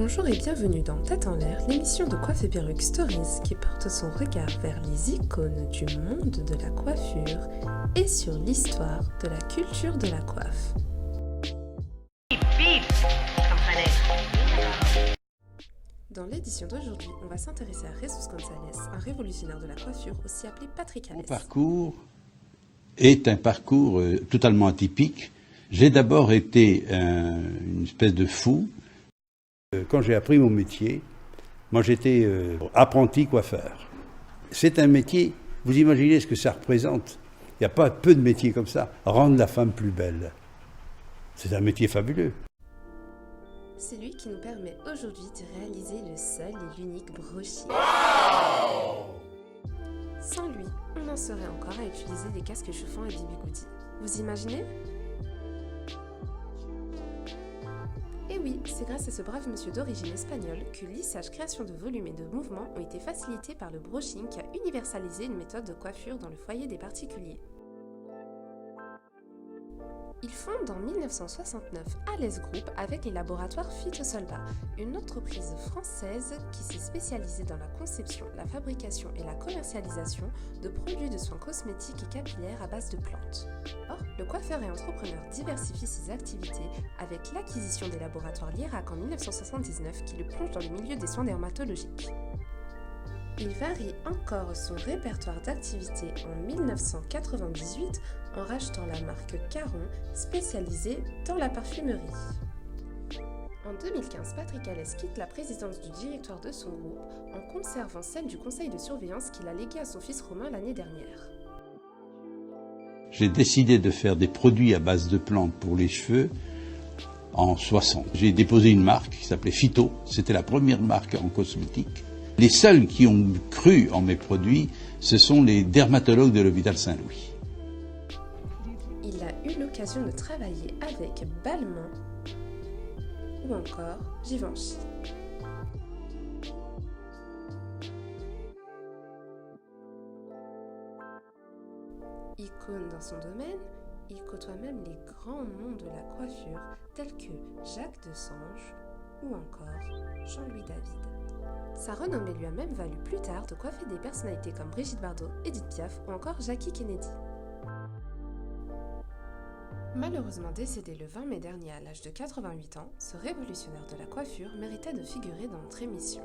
Bonjour et bienvenue dans Tête en l'air, l'émission de Coiffe et Perruque Stories qui porte son regard vers les icônes du monde de la coiffure et sur l'histoire de la culture de la coiffe. Dans l'édition d'aujourd'hui, on va s'intéresser à Jesus González, un révolutionnaire de la coiffure aussi appelé Patrick Alès. Mon parcours est un parcours totalement atypique. J'ai d'abord été une espèce de fou. Quand j'ai appris mon métier, moi j'étais apprenti coiffeur. C'est un métier, vous imaginez ce que ça représente. Il n'y a pas peu de métiers comme ça. Rendre la femme plus belle. C'est un métier fabuleux. C'est lui qui nous permet aujourd'hui de réaliser le seul et l'unique brushing. Sans lui, on en serait encore à utiliser des casques chauffants et des bigoudis. Vous imaginez ? Et oui, c'est grâce à ce brave monsieur d'origine espagnole que lissage, création de volume et de mouvements ont été facilités par le brushing qui a universalisé une méthode de coiffure dans le foyer des particuliers. Il fonde en 1969 Alès Group avec les laboratoires Phytosolva, une entreprise française qui s'est spécialisée dans la conception, la fabrication et la commercialisation de produits de soins cosmétiques et capillaires à base de plantes. Or, le coiffeur et entrepreneur diversifie ses activités avec l'acquisition des laboratoires Lierac en 1979 qui le plonge dans le milieu des soins dermatologiques. Il varie encore son répertoire d'activités en 1998 en rachetant la marque Caron, spécialisée dans la parfumerie. En 2015, Patrick Alès quitte la présidence du directoire de son groupe en conservant celle du conseil de surveillance qu'il a légué à son fils Romain l'année dernière. J'ai décidé de faire des produits à base de plantes pour les cheveux en 60. J'ai déposé une marque qui s'appelait Phyto. C'était la première marque en cosmétique. Les seuls qui ont cru en mes produits, ce sont les dermatologues de l'hôpital Saint-Louis. Il a eu l'occasion de travailler avec Balmain ou encore Givenchy. Icône dans son domaine, il côtoie même les grands noms de la coiffure tels que Jacques Desange ou encore Jean-Louis David. Sa renommée lui a même valu plus tard de coiffer des personnalités comme Brigitte Bardot, Edith Piaf ou encore Jackie Kennedy. Malheureusement décédé le 20 mai dernier à l'âge de 88 ans, ce révolutionnaire de la coiffure méritait de figurer dans notre émission.